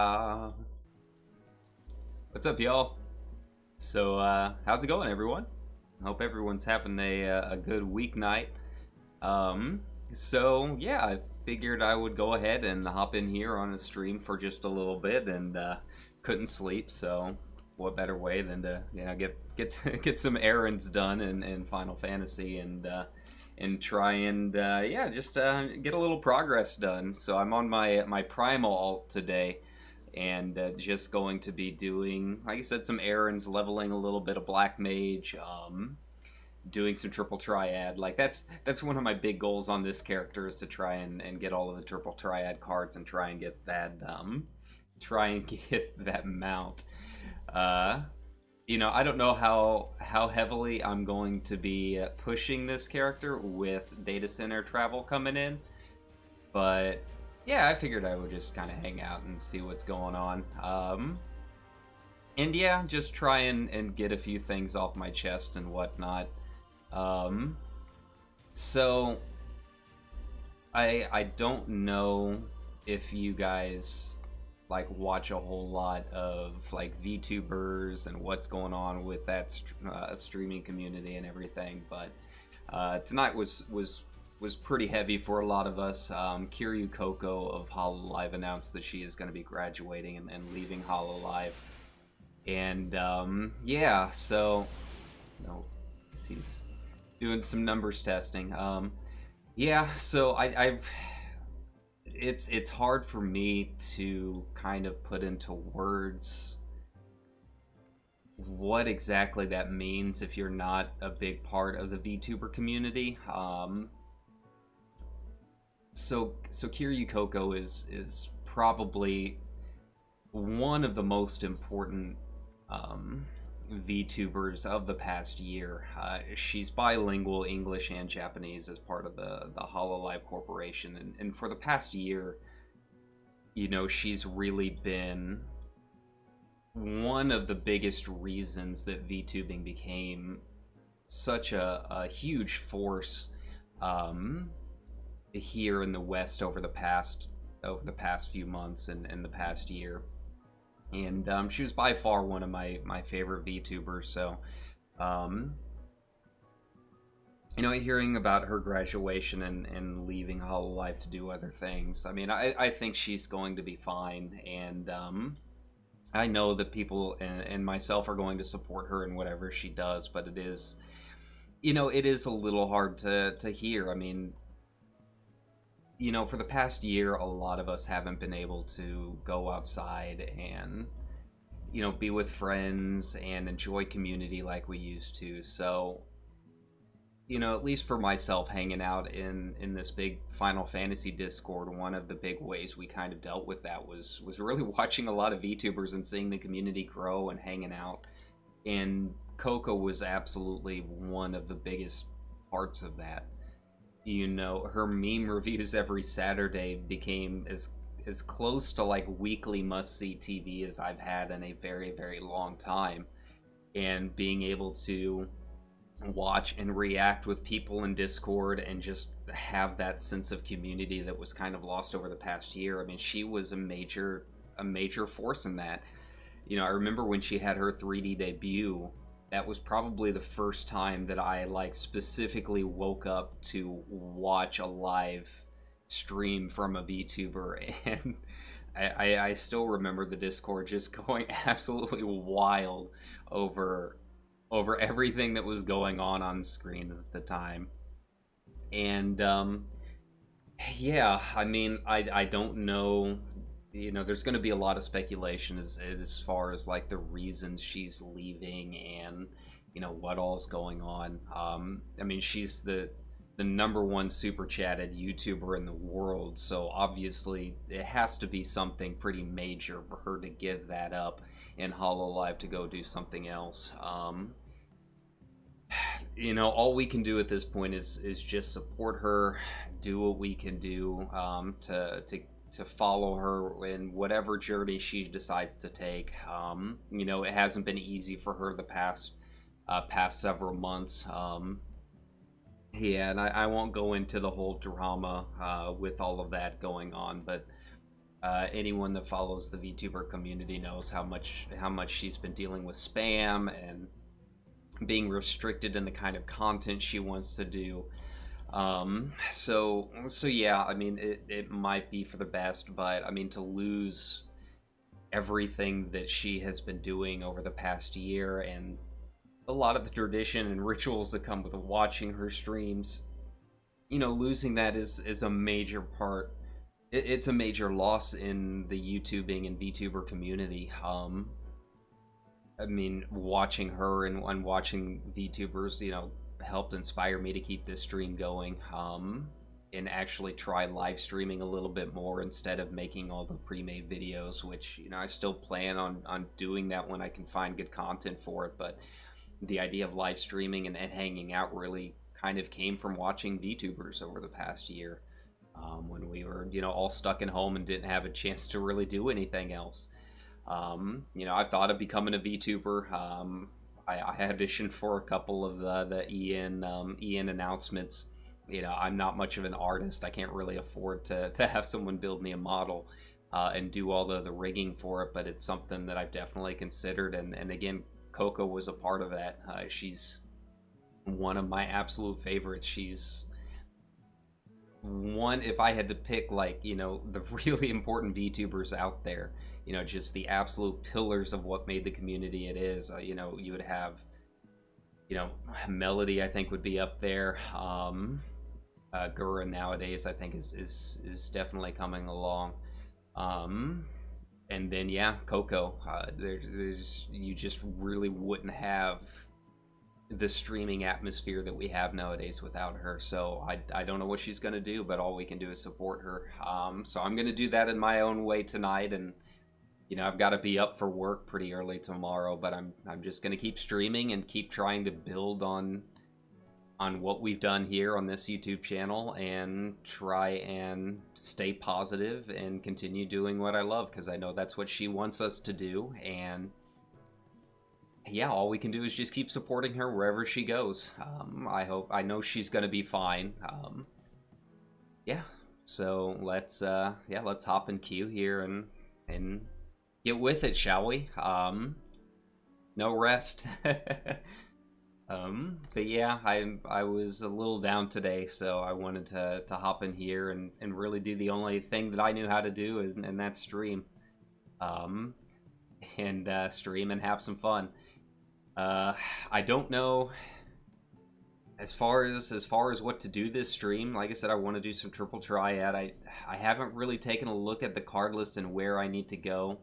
Hola! What's up, y'all? So, how's it going, everyone? I hope everyone's having a good weeknight. So yeah, I figured I would go ahead and hop in here on a stream for just a little bit, and couldn't sleep. So, what better way than to get some errands done in Final Fantasy and try and yeah, just get a little progress done. So I'm on my primal alt today, and just going to be doing, like I said, some errands, leveling a little bit of Black Mage, doing some Triple Triad. Like that's one of my big goals on this character, is to try and get all of the Triple Triad cards and try and get that mount. Uh, I don't know how heavily I'm going to be pushing this character with data center travel coming in, but yeah, I figured I would just kind of hang out and see what's going on. And yeah, just try and get a few things off my chest and whatnot. Um, so I don't know if you guys like watch a whole lot of like VTubers and what's going on with that streaming community and everything, but tonight was pretty heavy for a lot of us. Kiryu Coco of Hololive announced that she is going to be graduating and leaving Hololive, and yeah, so he's doing some numbers testing. Yeah, so I've it's hard for me to kind of put into words what exactly that means if you're not a big part of the VTuber community. So Kiryu Coco is probably one of the most important VTubers of the past year. She's bilingual, English and Japanese, as part of the Hololive Corporation, and for the past year, she's really been one of the biggest reasons that VTubing became such a huge force here in the West over the past few months and the past year. And she was by far one of my favorite VTubers. So, hearing about her graduation and leaving Hololive to do other things, I mean, I think she's going to be fine. And I know that people and myself are going to support her in whatever she does. But it is a little hard to hear. I mean, for the past year, a lot of us haven't been able to go outside and, be with friends and enjoy community like we used to. So, at least for myself, hanging out in this big Final Fantasy Discord, one of the big ways we kind of dealt with that was really watching a lot of VTubers and seeing the community grow and hanging out. And Coco was absolutely one of the biggest parts of that. Her meme reviews every Saturday became as close to like weekly must-see TV as I've had in a very, very long time. And being able to watch and react with people in Discord and just have that sense of community that was kind of lost over the past year. I mean, she was a major force in that. I remember when she had her 3D debut, that was probably the first time that I like specifically woke up to watch a live stream from a VTuber, and I still remember the Discord just going absolutely wild over everything that was going on screen at the time. And yeah, I mean, I don't know. There's going to be a lot of speculation as far as like the reasons she's leaving and what all's going on. I mean, she's the number one super chatted YouTuber in the world, so obviously it has to be something pretty major for her to give that up in Hololive to go do something else. All we can do at this point is just support her, do what we can do to follow her in whatever journey she decides to take. It hasn't been easy for her the past several months. Yeah, and I won't go into the whole drama with all of that going on, but Anyone that follows the VTuber community knows how much she's been dealing with spam and being restricted in the kind of content she wants to do. So yeah, I mean, it might be for the best, but I mean, to lose everything that she has been doing over the past year and a lot of the tradition and rituals that come with watching her streams, you know, losing that is a major part. It's a major loss in the YouTubing and VTuber community. I mean, watching her and watching VTubers, you know, helped inspire me to keep this stream going, and actually try live streaming a little bit more instead of making all the pre-made videos, which, you know, I still plan on doing that when I can find good content for it, but the idea of live streaming and hanging out really kind of came from watching VTubers over the past year, when we were, you know, all stuck at home and didn't have a chance to really do anything else. You know, I've thought of becoming a VTuber. I auditioned for a couple of the EN announcements. You know, I'm not much of an artist. I can't really afford to have someone build me a model and do all the rigging for it, but it's something that I've definitely considered. And again, Coco was a part of that. She's one of my absolute favorites. She's one, if I had to pick, like, you know, the really important VTubers out there, you know, just the absolute pillars of what made the community it is. You know, you would have, you know, Melody, I think, would be up there. Gura nowadays, I think, is definitely coming along. And then, yeah, Coco. There's you just really wouldn't have the streaming atmosphere that we have nowadays without her. So I don't know what she's going to do, but all we can do is support her. So I'm going to do that in my own way tonight, and you know, I've got to be up for work pretty early tomorrow, but I'm just going to keep streaming and keep trying to build on what we've done here on this YouTube channel and try and stay positive and continue doing what I love, because I know that's what she wants us to do. And yeah, all we can do is just keep supporting her wherever she goes. I know she's gonna be fine. Yeah, so let's hop in queue here and get with it, shall we? No rest. But yeah, I was a little down today, so I wanted to hop in here and really do the only thing that I knew how to do, and that's stream. Stream and have some fun. I don't know as far as what to do this stream. Like I said, I want to do some Triple Triad. I haven't really taken a look at the card list and where I need to go.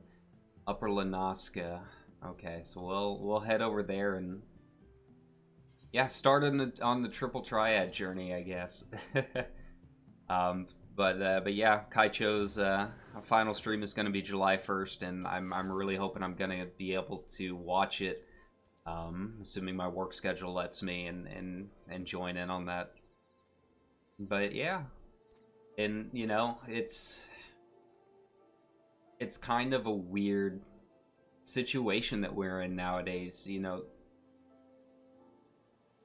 Upper Lanaska. Okay, so we'll head over there and yeah, start on the Triple Triad journey, I guess. But yeah, Kaicho's final stream is going to be July 1st, and I'm really hoping I'm going to be able to watch it, assuming my work schedule lets me, and join in on that. But yeah, and you know, it's kind of a weird situation that we're in nowadays. You know,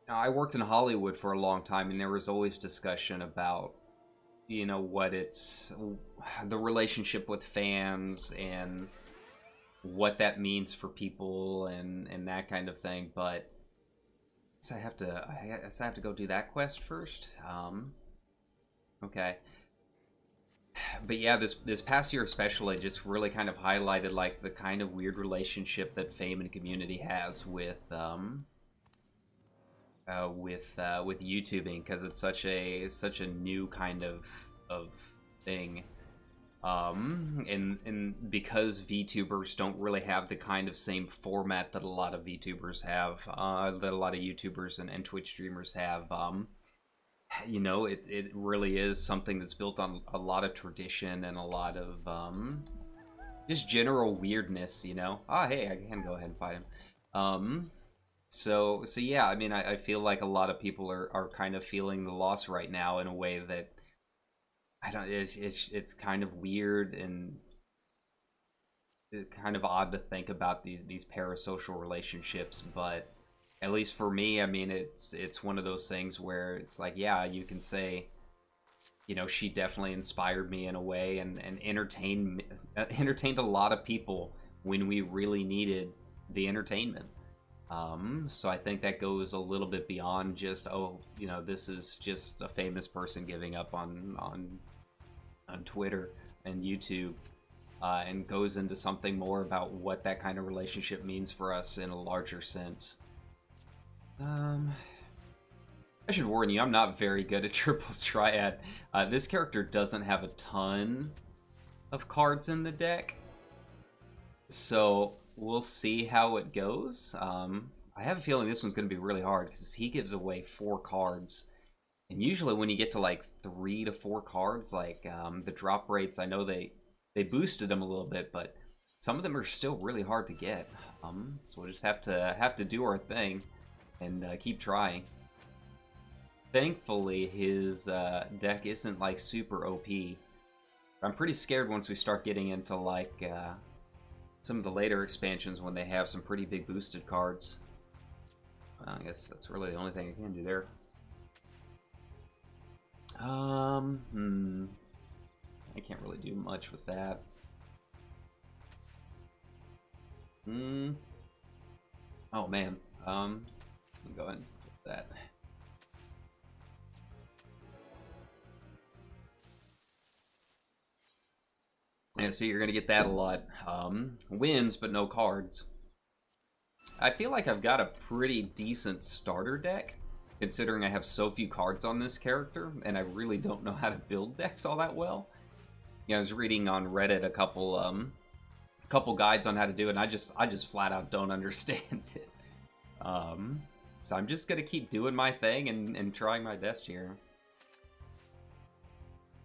I worked in Hollywood for a long time, and there was always discussion about, you know, what it's the relationship with fans and what that means for people and that kind of thing. But I guess I have to go do that quest first. Okay. But yeah, this past year especially just really kind of highlighted like the kind of weird relationship that fame and community has with YouTubing, because it's such a new kind of thing, and because VTubers don't really have the kind of same format that a lot of VTubers have, that a lot of YouTubers and Twitch streamers have. You know, it really is something that's built on a lot of tradition and a lot of just general weirdness, you know. Oh, hey, I can go ahead and fight him. So yeah, I mean, I feel like a lot of people are kind of feeling the loss right now in a way that I don't. It's kind of weird and kind of odd to think about these parasocial relationships, but at least for me, I mean, it's one of those things where it's like, yeah, you can say you know, she definitely inspired me in a way, and entertained a lot of people when we really needed the entertainment. So I think that goes a little bit beyond just, oh, you know, this is just a famous person giving up on Twitter and YouTube, and goes into something more about what that kind of relationship means for us in a larger sense. I should warn you, I'm not very good at Triple Triad. This character doesn't have a ton of cards in the deck, so we'll see how it goes. I have a feeling this one's going to be really hard because he gives away 4 cards. And usually when you get to like 3 to 4 cards, like the drop rates, I know they boosted them a little bit, but some of them are still really hard to get. So we'll just have to do our thing and keep trying. Thankfully, his deck isn't like super OP. I'm pretty scared once we start getting into like some of the later expansions when they have some pretty big boosted cards. I guess that's really the only thing I can do there. I can't really do much with that. Oh man. Let me go ahead and flip that. Yeah, so you're gonna get that a lot. Wins, but no cards. I feel like I've got a pretty decent starter deck, considering I have so few cards on this character, and I really don't know how to build decks all that well. Yeah, I was reading on Reddit a couple guides on how to do it, and I just flat out don't understand it. So I'm just gonna keep doing my thing and trying my best here.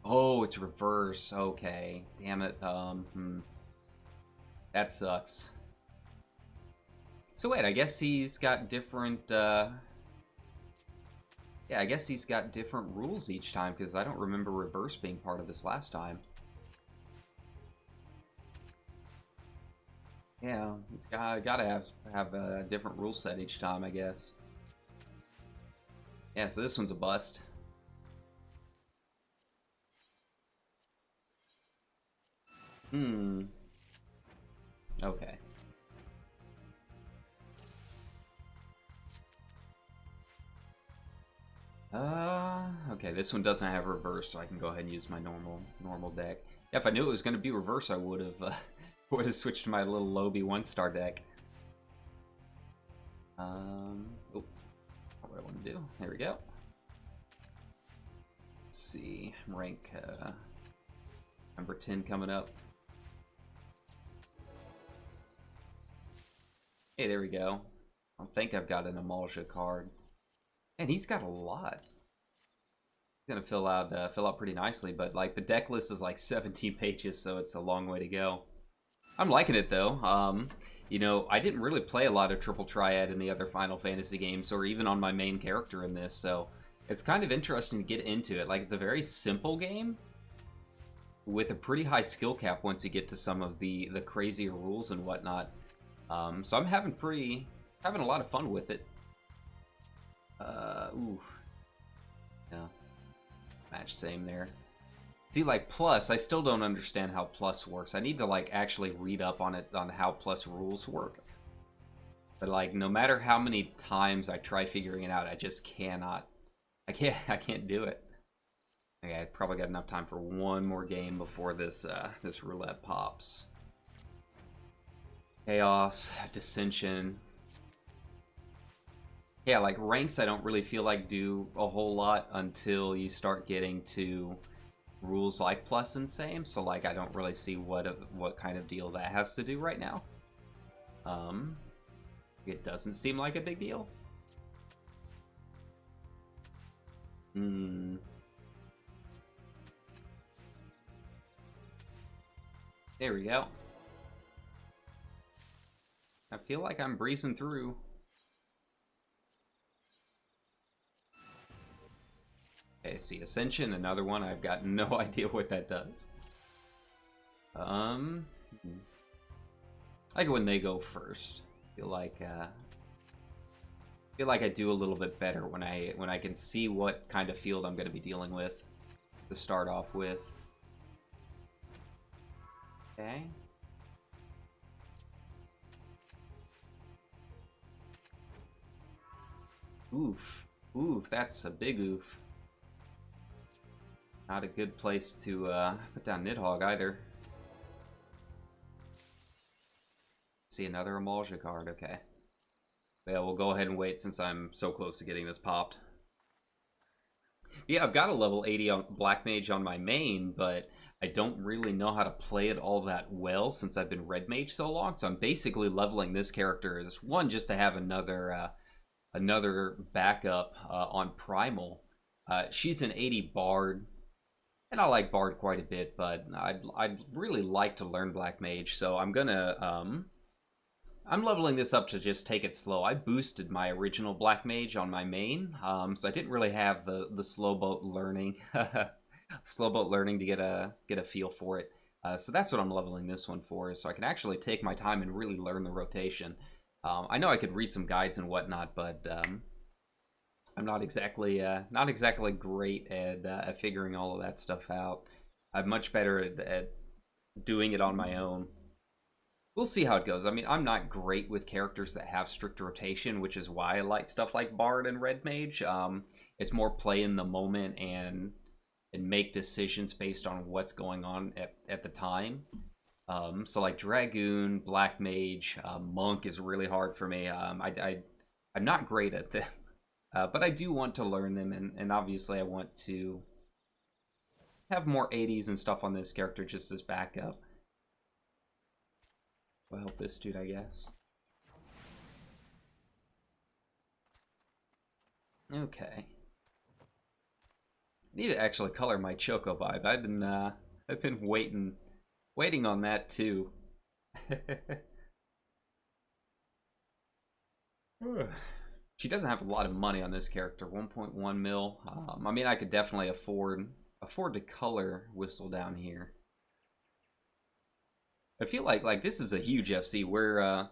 Oh, it's reverse. Okay, damn it. That sucks. So wait, I guess he's got different. Yeah, I guess he's got different rules each time because I don't remember reverse being part of this last time. Yeah, it's gotta have a different rule set each time, I guess. Yeah, so this one's a bust. Okay. Okay, this one doesn't have reverse, so I can go ahead and use my normal deck. Yeah, if I knew it was going to be reverse, I would have switched to my little Lobby 1-star deck. Oh, what do I want to do? There we go. Let's see, rank number 10 coming up. Hey, there we go. I think I've got an Amalja card. And he's got a lot. He's gonna fill out pretty nicely, but like the deck list is like 17 pages, so it's a long way to go. I'm liking it though. You know, I didn't really play a lot of Triple Triad in the other Final Fantasy games, or even on my main character in this, so it's kind of interesting to get into it. Like, it's a very simple game with a pretty high skill cap once you get to some of the crazier rules and whatnot. So I'm having a lot of fun with it. Ooh. Yeah. Match same there. See, like, Plus, I still don't understand how Plus works. I need to, like, actually read up on it, on how Plus rules work. But, like, no matter how many times I try figuring it out, I just cannot. I can't do it. Okay, I probably got enough time for one more game before this roulette pops. Chaos, Dissension. Yeah, like ranks I don't really feel like do a whole lot until you start getting to rules like Plus and Same, so like I don't really see what kind of deal that has to do right now. It doesn't seem like a big deal. There we go. I feel like I'm breezing through. Okay, see, Ascension, another one. I've got no idea what that does. I like when they go first. I feel like I do a little bit better when I can see what kind of field I'm going to be dealing with. to start off with. Okay. Oof. Oof, that's a big oof. Not a good place to put down Nidhogg either. See another Emulsion card, okay. Yeah, we'll go ahead and wait since I'm so close to getting this popped. Yeah, I've got a level 80 on Black Mage on my main, but I don't really know how to play it all that well since I've been Red Mage so long, so I'm basically leveling this character as one just to have another backup on Primal. She's an 80 Bard, and I like Bard quite a bit, but I'd really like to learn Black Mage, so I'm gonna I'm leveling this up to just take it slow. I boosted my original Black Mage on my main, so I didn't really have the slow boat learning, slow boat learning to get a feel for it. So that's what I'm leveling this one for, so I can actually take my time and really learn the rotation. I know I could read some guides and whatnot, but I'm not exactly great at figuring all of that stuff out. I'm much better at doing it on my own. We'll see how it goes. I mean, I'm not great with characters that have strict rotation, which is why I like stuff like Bard and Red Mage. It's more play in the moment and make decisions based on what's going on at the time. So like Dragoon, Black Mage, Monk is really hard for me. I'm not great at them, but I do want to learn them, and obviously I want to have more 80s and stuff on this character just as backup. Will help this dude, I guess. Okay. Need to actually color my Choco vibe. I've been waiting on that too. She doesn't have a lot of money on this character. 1.1 mil. I mean, I could definitely afford to color Whistle down here. I feel like this is a huge FC. Where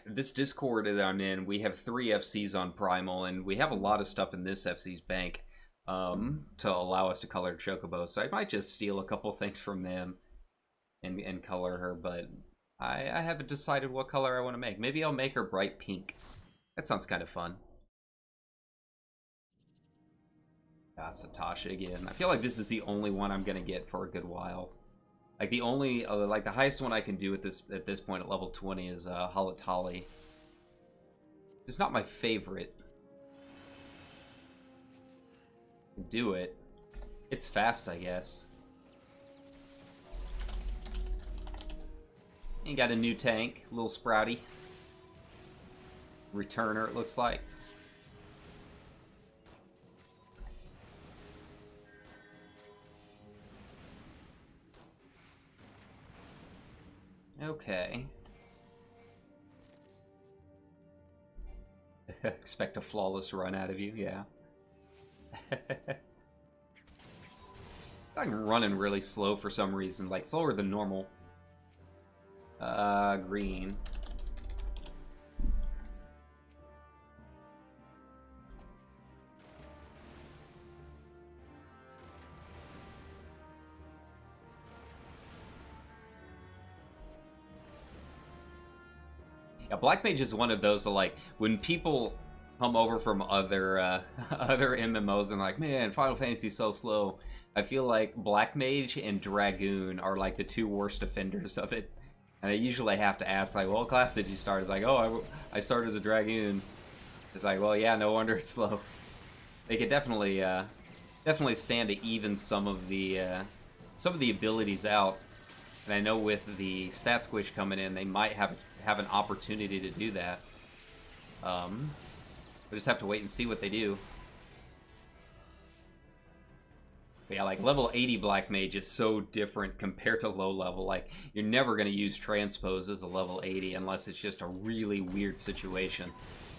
this Discord that I'm in, we have 3 FCs on Primal, and we have a lot of stuff in this FC's bank to allow us to color Chocobo. So I might just steal a couple things from them and color her, but I haven't decided what color I want to make. Maybe I'll make her bright pink. That sounds kind of fun. Satoshi again. I feel like this is the only one I'm gonna get for a good while. Like the only, like the highest one I can do at this point at level 20 is Halatali. It's not my favorite. Do it. It's fast, I guess. You got a new tank, little Sprouty. Returner, it looks like. Okay. Expect a flawless run out of you, yeah. I'm running really slow for some reason, like slower than normal. Green. Yeah, Black Mage is one of those that, like, when people come over from other other MMOs and like, man, Final Fantasy is so slow, I feel like Black Mage and Dragoon are like the 2 worst offenders of it. And I usually have to ask, like, what class did you start? It's like, oh, I started as a Dragoon. It's like, well, yeah, no wonder it's slow. They could definitely stand to even some of the abilities out. And I know with the stat squish coming in, they might have an opportunity to do that. We just have to wait and see what they do. But yeah, like level 80 Black Mage is so different compared to low level. Like, you're never going to use Transpose as a level 80 unless it's just a really weird situation.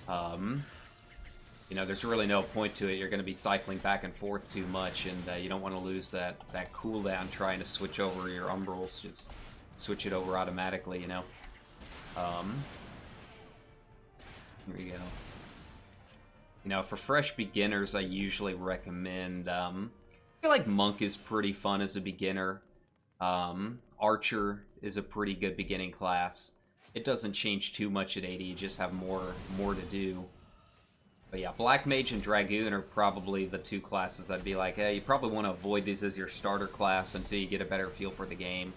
You know, there's really no point to it. You're going to be cycling back and forth too much, and you don't want to lose that cooldown trying to switch over your Umbrals. Just switch it over automatically, you know. Here we go. You know, for fresh beginners, I usually recommend I feel like Monk is pretty fun as a beginner. Archer is a pretty good beginning class. It doesn't change too much at 80, you just have more to do. But yeah, Black Mage and Dragoon are probably the two classes I'd be like, hey, you probably want to avoid these as your starter class until you get a better feel for the game.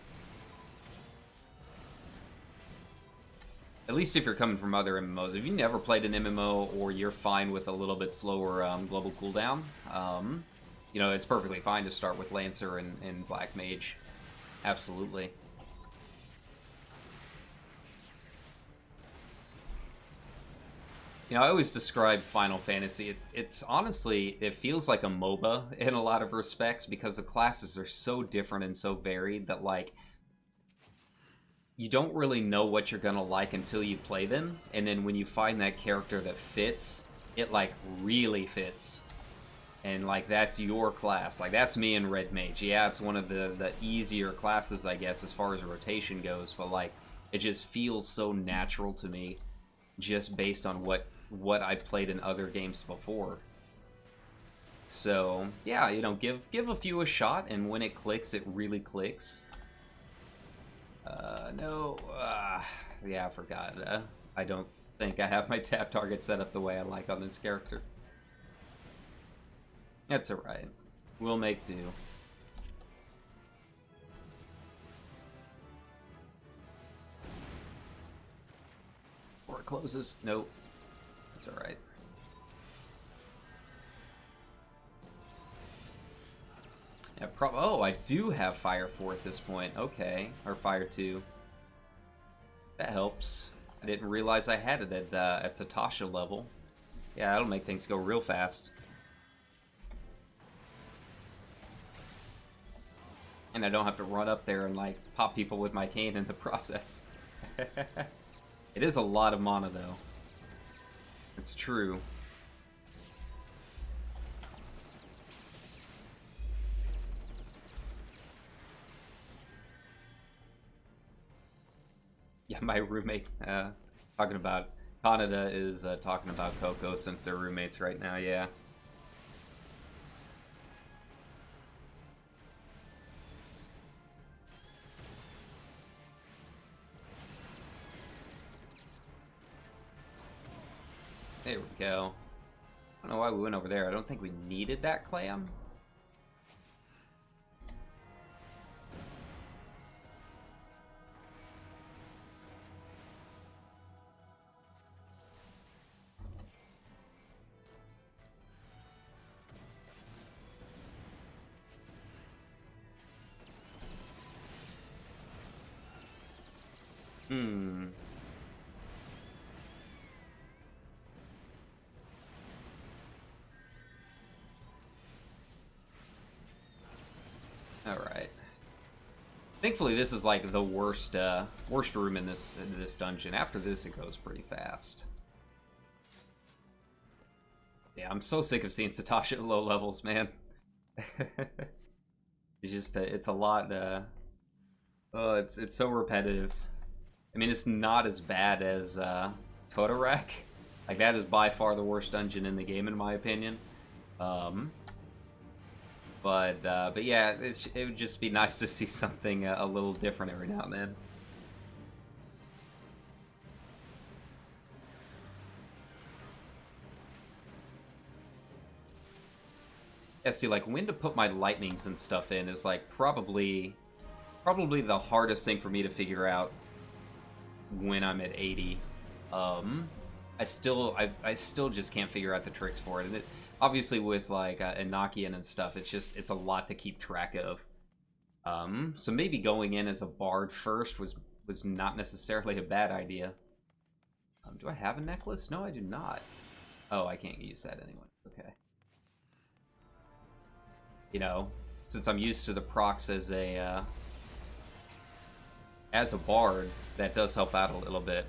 At least if you're coming from other MMOs. If you never played an MMO or you're fine with a little bit slower global cooldown, you know, it's perfectly fine to start with Lancer and Black Mage. Absolutely. You know, I always describe Final Fantasy. It's honestly, it feels like a MOBA in a lot of respects because the classes are so different and so varied that, like, you don't really know what you're gonna like until you play them. And then when you find that character that fits, it, like, really fits. And, like, that's your class. Like, that's me in Red Mage. Yeah, it's one of the easier classes, I guess, as far as rotation goes. But, like, it just feels so natural to me just based on what I played in other games before. So, yeah, you know, give a few a shot, and when it clicks, it really clicks. Yeah, I forgot. I don't think I have my tap target set up the way I like on this character. That's alright. We'll make do. Before it closes. Nope. That's alright. Yeah, oh, I do have Fire 4 at this point. Okay. Or Fire 2. That helps. I didn't realize I had it at Satasha level. Yeah, that'll make things go real fast. And I don't have to run up there and, like, pop people with my cane in the process. It is a lot of mana, though. It's true. Yeah, my roommate, talking about... Canada is talking about Coco since they're roommates right now, yeah. There we go. I don't know why we went over there. I don't think we needed that clam. Alright. Thankfully, this is like the worst room in this dungeon. After this, it goes pretty fast. Yeah, I'm so sick of seeing Satasha at low levels, man. It's just, it's a lot, oh, it's so repetitive. I mean, it's not as bad as, Kotarak. Like, that is by far the worst dungeon in the game, in my opinion. But yeah, it would just be nice to see something a little different every now and then. Yeah, see, like, when to put my lightnings and stuff in is, like, probably the hardest thing for me to figure out when I'm at 80. I still just can't figure out the tricks for it. And obviously with, like, Enochian and stuff, it's a lot to keep track of. So maybe going in as a bard first was not necessarily a bad idea. Do I have a necklace? No, I do not. Oh, I can't use that anyway. Okay. You know, since I'm used to the procs as a bard, that does help out a little bit.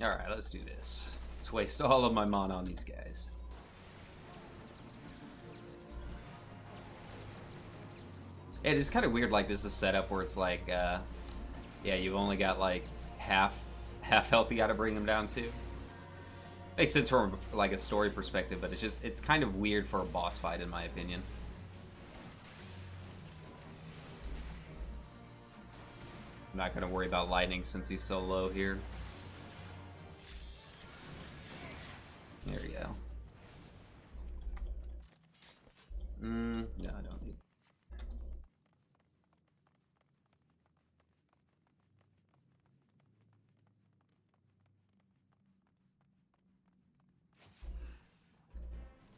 Alright, let's do this. Let's waste all of my mana on these guys. It is kind of weird, like, this is set up where it's like, yeah, you've only got, like, half health you gotta bring them down to. Makes sense from, like, a story perspective, but it's kind of weird for a boss fight, in my opinion. I'm not gonna worry about lightning since he's so low here. There we go. No, I don't need.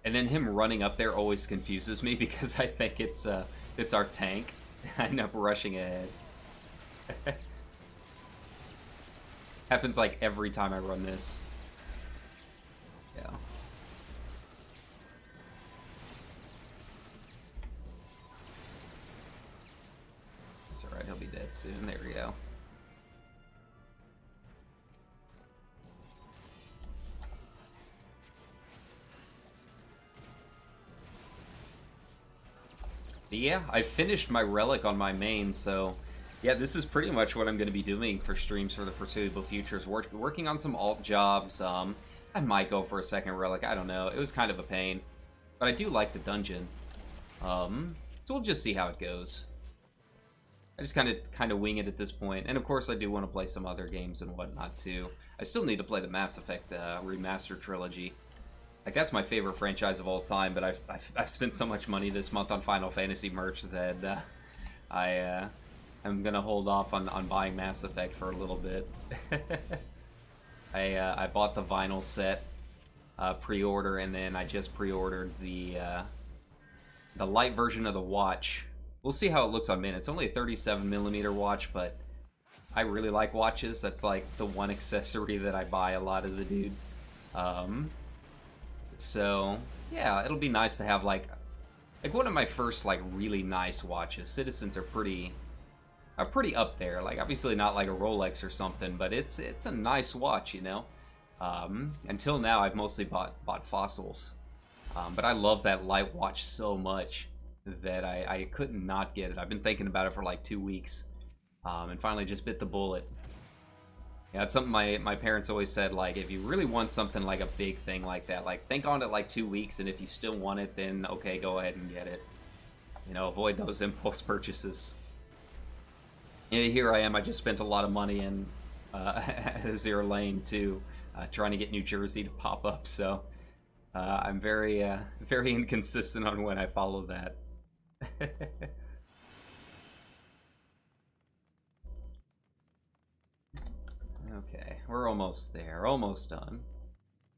And then him running up there always confuses me because I think it's our tank. I end up rushing ahead. Happens like every time I run this. Yeah. It's alright, he'll be dead soon. There we go. But yeah, I finished my relic on my main, so yeah, this is pretty much what I'm going to be doing for streams for the foreseeable future. Is working on some alt jobs. I might go for a second relic. I don't know. It was kind of a pain, but I do like the dungeon. So we'll just see how it goes. I just kind of wing it at this point, and of course I do want to play some other games and whatnot too. I still need to play the Mass Effect remaster trilogy. Like, that's my favorite franchise of all time, but I've spent so much money this month on Final Fantasy merch that I'm gonna hold off on buying Mass Effect for a little bit. I bought the vinyl set pre-order, and then I just pre-ordered the light version of the watch. We'll see how it looks on mint. It's only a 37mm watch, but I really like watches. That's like the one accessory that I buy a lot as a dude. So yeah, it'll be nice to have like one of my first like really nice watches. Citizens are pretty up there. Like, obviously not like a Rolex or something, but it's a nice watch, you know. Until now, I've mostly bought fossils, but I love that light watch so much that I couldn't not get it. I've been thinking about it for like 2 weeks, and finally just bit the bullet. Yeah, it's something my parents always said, like, if you really want something like a big thing like that, like, think on it like 2 weeks, and if you still want it, then okay, go ahead and get it. You know, avoid those impulse purchases. And here I am, I just spent a lot of money in Azure Lane too, trying to get New Jersey to pop up, so I'm very inconsistent on when I follow that. Okay, we're almost there, almost done.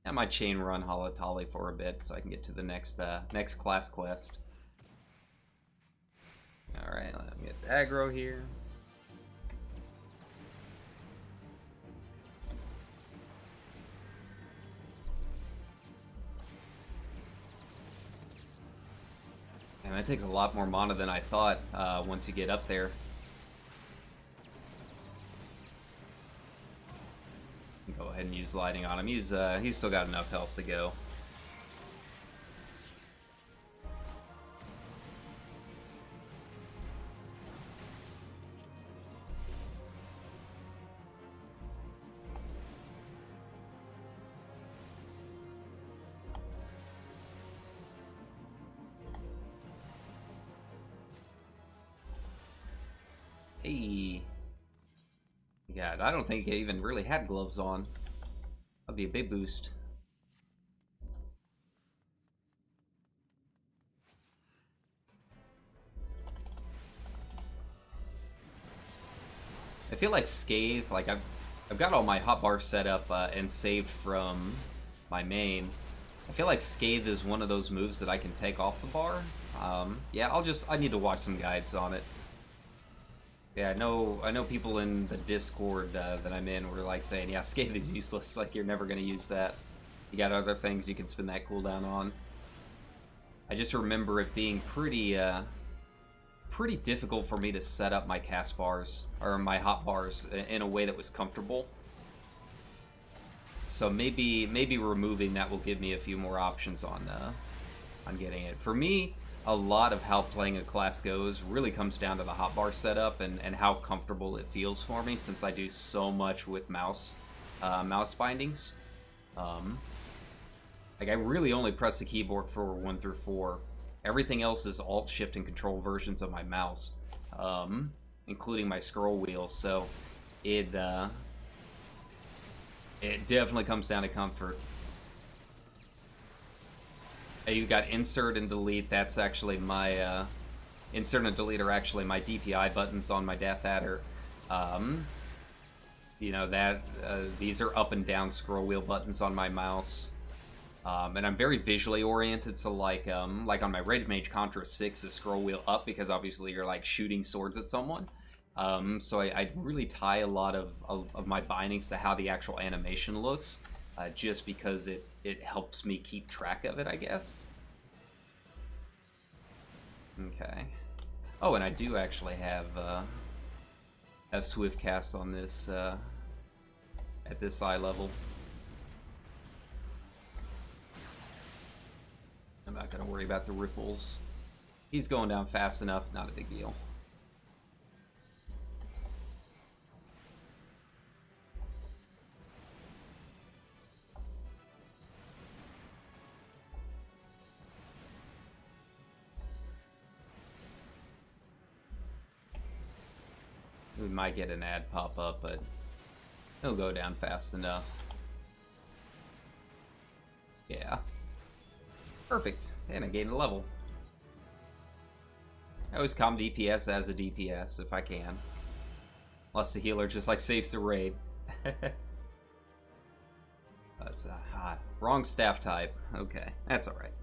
I might chain run Halatali for a bit so I can get to the next class quest. Alright, let me get the aggro here. And that takes a lot more mana than I thought once you get up there. Go ahead and use lighting on him. He's still got enough health to go. Hey. God, I don't think I even really had gloves on. That'd be a big boost. I feel like Scathe, like I've got all my hotbars set up and saved from my main. I feel like Scathe is one of those moves that I can take off the bar. Yeah, I need to watch some guides on it. Yeah, I know people in the Discord that I'm in were like saying, yeah, Scathe is useless, like you're never going to use that. You got other things you can spend that cooldown on. I just remember it being pretty difficult for me to set up my cast bars, or my hot bars, in a way that was comfortable. So maybe removing that will give me a few more options on getting it. For me, a lot of how playing a class goes really comes down to the hotbar setup and how comfortable it feels for me, since I do so much with mouse bindings. Like, I really only press the keyboard for 1 through 4. Everything else is Alt, Shift, and Control versions of my mouse, including my scroll wheel. So it definitely comes down to comfort. You got insert and delete. That's actually my insert and delete are actually my DPI buttons on my Death Adder. You know that these are up and down scroll wheel buttons on my mouse. And I'm very visually oriented, so like on my Black Mage Contra 6, the scroll wheel up because obviously you're like shooting swords at someone. So I really tie a lot of my bindings to how the actual animation looks, just because it helps me keep track of it, I guess. Okay. Oh, and I do actually have Swift Cast on this at this eye level. I'm not gonna worry about the ripples. He's going down fast enough, not a big deal. We might get an ad pop up, but he'll go down fast enough. Yeah. Perfect. And I gained a level. I always calm DPS as a DPS if I can. Unless the healer just like saves the raid. That's a hot. Wrong staff type. Okay, that's alright.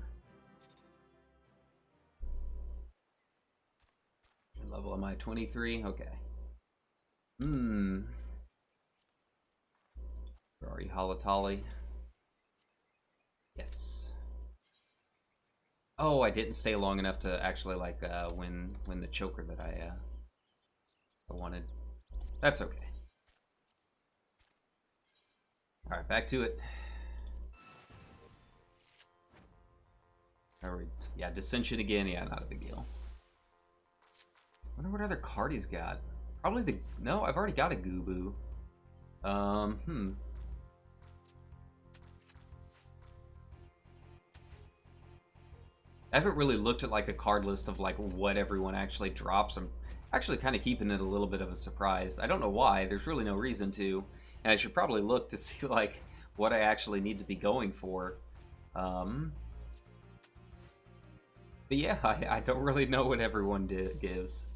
What level am I? 23? Okay. Where are you, Halatali? Yes. Oh, I didn't stay long enough to actually like win the choker that I wanted. That's okay. All right, back to it. Yeah, Dissension again. Yeah, not a big deal. Wonder what other card he's got. Probably the... No, I've already got a Gubu. I haven't really looked at like a card list of like what everyone actually drops. I'm actually kind of keeping it a little bit of a surprise. I don't know why. There's really no reason to. And I should probably look to see like what I actually need to be going for. But yeah, I don't really know what everyone gives.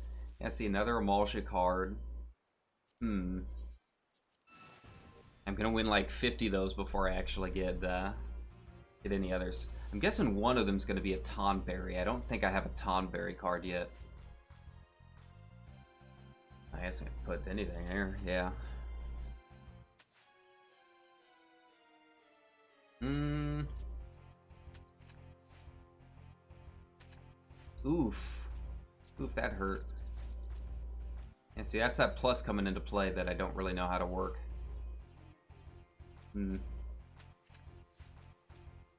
I see another Emulsion card. I'm gonna win like 50 of those before I actually get any others. I'm guessing one of them's gonna be a Tonberry. I don't think I have a Tonberry card yet. I guess I can put anything there, yeah. Oof. Oof, that hurt. And see, that's that plus coming into play that I don't really know how to work.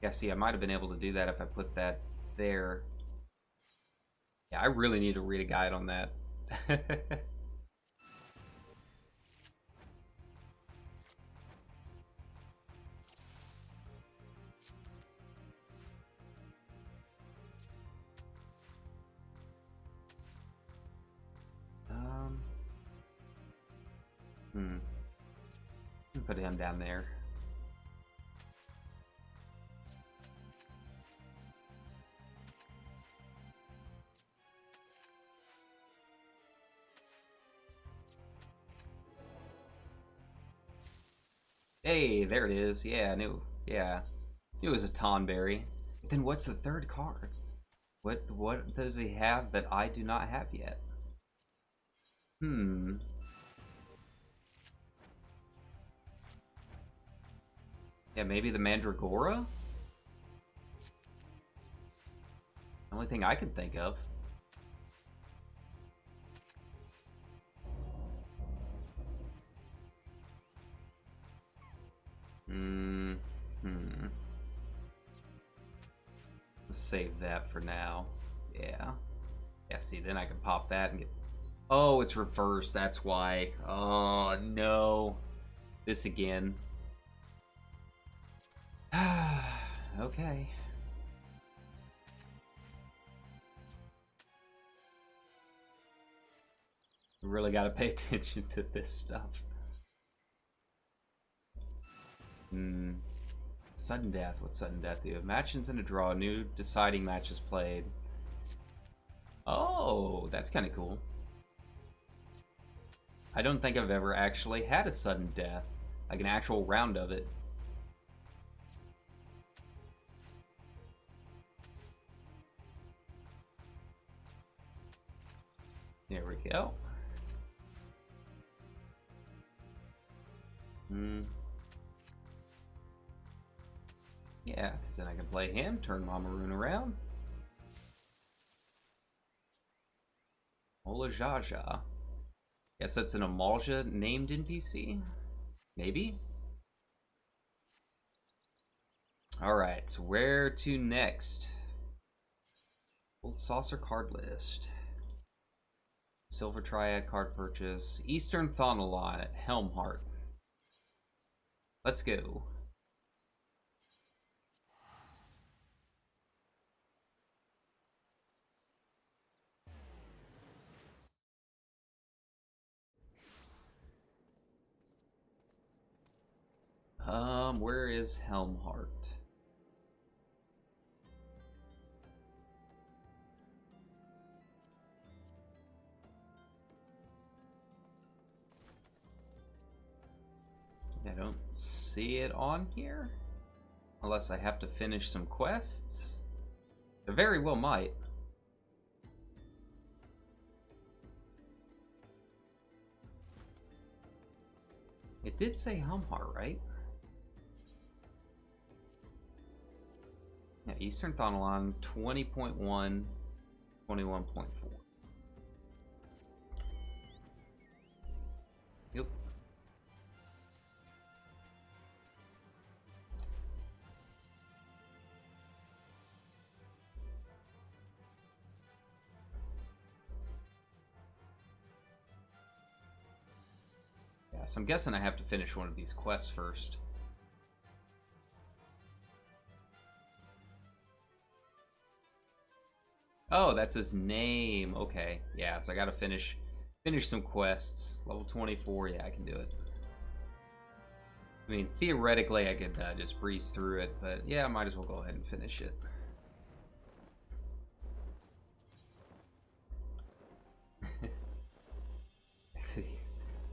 Yeah, see, I might have been able to do that if I put that there. Yeah, I really need to read a guide on that. Put him down there. Hey, there it is. Yeah, I knew. Yeah, it was a Tonberry. Then what's the third card? What does he have that I do not have yet? Yeah, maybe the Mandragora? Only thing I can think of. Hmm. Let's save that for now. Yeah. Yeah, see, then I can pop that and get... Oh, it's reversed, that's why. Oh, no. This again. Okay. We really gotta pay attention to this stuff. Sudden death. What's sudden death do? Matches and a draw. New deciding matches played. Oh, that's kind of cool. I don't think I've ever actually had a sudden death. Like an actual round of it. There we go. Yeah, because then I can play him, turn Mamoon around. Ola Jaja. Guess that's an Amalja named NPC? Maybe? Alright, so where to next? Old Saucer card list. Silver Triad card purchase. Eastern Thonalon at Helmheart. Let's go. Where is Helmheart? I don't see it on here. Unless I have to finish some quests. I very well might. It did say Helmheart, right? Yeah, Eastern Thonalon 20.1, 21.4. Yep. Yeah, so I'm guessing I have to finish one of these quests first. Oh, that's his name. Okay, yeah. So I gotta finish some quests. Level 24. Yeah, I can do it. I mean, theoretically, I could just breeze through it, but yeah, I might as well go ahead and finish it.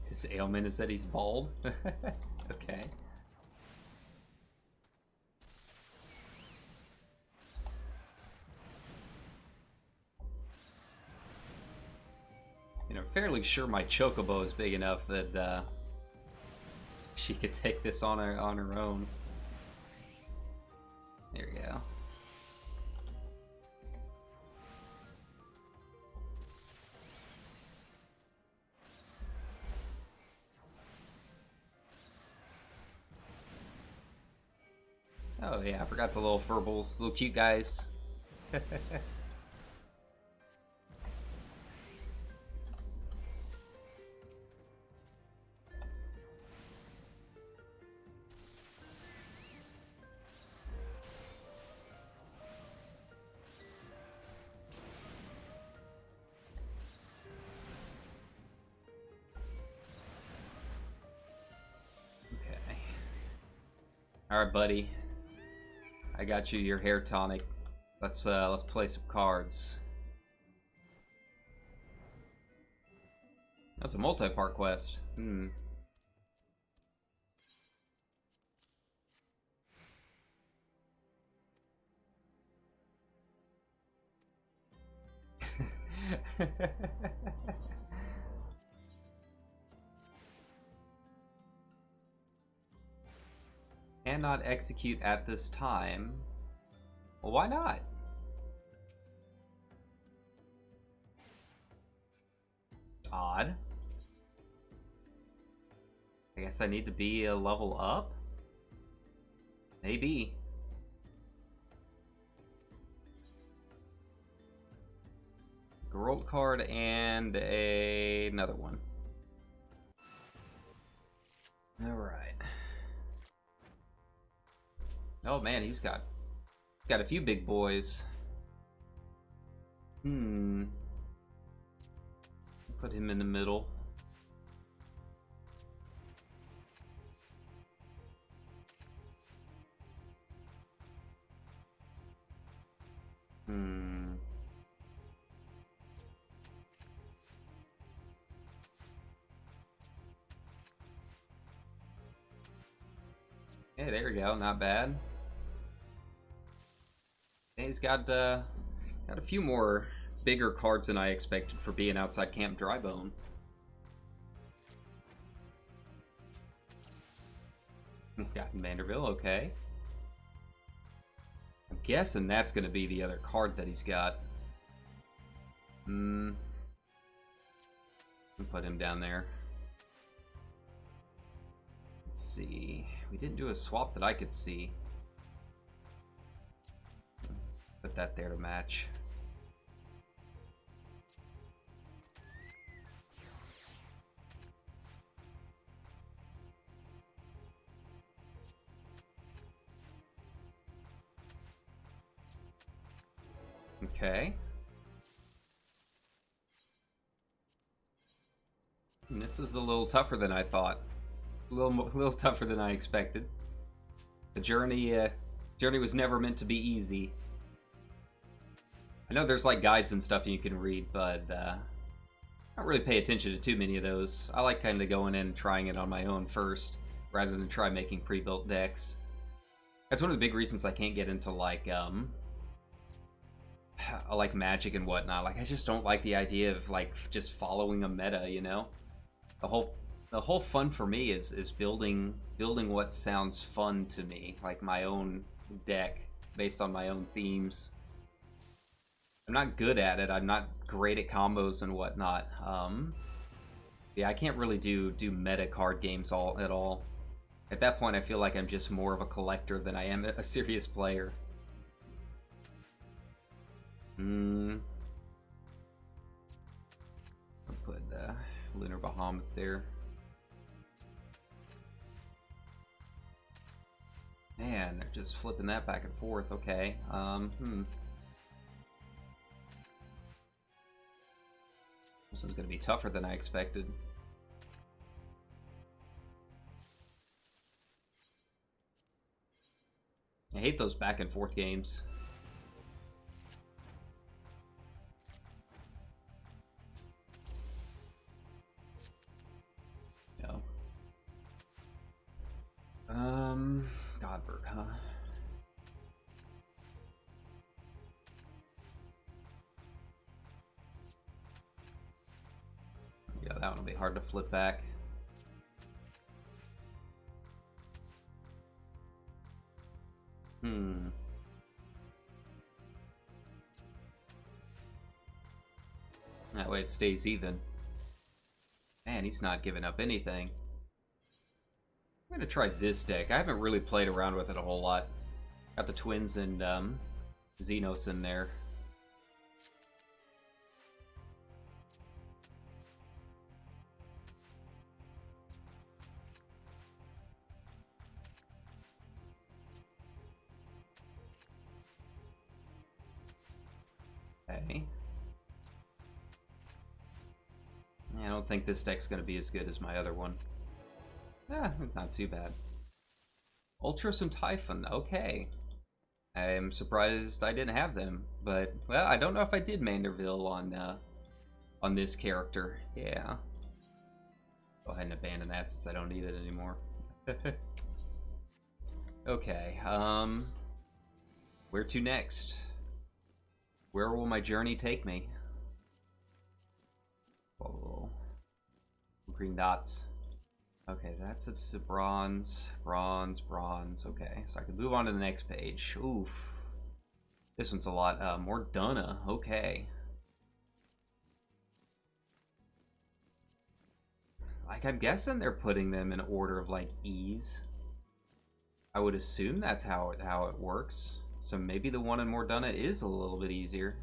His ailment is that he's bald. Okay. You know, fairly sure my Chocobo is big enough that she could take this on her own. There we go. Oh yeah, I forgot the little furballs, little cute guys. All right, buddy. I got you your hair tonic. Let's play some cards. That's a multi-part quest. Cannot execute at this time. Well, why not? Odd. I guess I need to be a level up? Maybe. Geralt card and another one. Alright. Oh man, he's got a few big boys. Put him in the middle. Hey, there we go. Not bad. Hey, he's got a few more bigger cards than I expected for being outside Camp Drybone. Got Manderville, okay. I'm guessing that's going to be the other card that he's got. I'll put him down there. Let's see. We didn't do a swap that I could see. Put that there to match. Okay. And this is a little tougher than I thought. A little tougher than I expected. The journey was never meant to be easy. I know there's like guides and stuff you can read, but I don't really pay attention to too many of those. I like kind of going in and trying it on my own first, rather than try making pre-built decks. That's one of the big reasons I can't get into like Magic and whatnot. Like I just don't like the idea of like just following a meta, you know? The whole fun for me is building what sounds fun to me, like my own deck based on my own themes. I'm not good at it. I'm not great at combos and whatnot. Yeah, I can't really do meta card games at all. At that point, I feel like I'm just more of a collector than I am a serious player. I'll put Lunar Bahamut there. Man, they're just flipping that back and forth. Okay. This is going to be tougher than I expected. I hate those back and forth games. No. Godbert, huh? Yeah, that one will be hard to flip back. That way it stays even. Man, he's not giving up anything. I'm gonna try this deck. I haven't really played around with it a whole lot. Got the twins and Xenos in there. Okay. I don't think this deck's gonna be as good as my other one. Not too bad. Ultros and Typhon, okay. I'm surprised I didn't have them, but, well, I don't know if I did Manderville on this character. Yeah. Go ahead and abandon that since I don't need it anymore. Okay, where to next? Where will my journey take me? Whoa. Green dots. Okay, that's a bronze, bronze, bronze. Okay, so I can move on to the next page. Oof. This one's a lot more Dunna. Okay. Like, I'm guessing they're putting them in order of, like, ease. I would assume that's how it works. So maybe the one in Morduna is a little bit easier.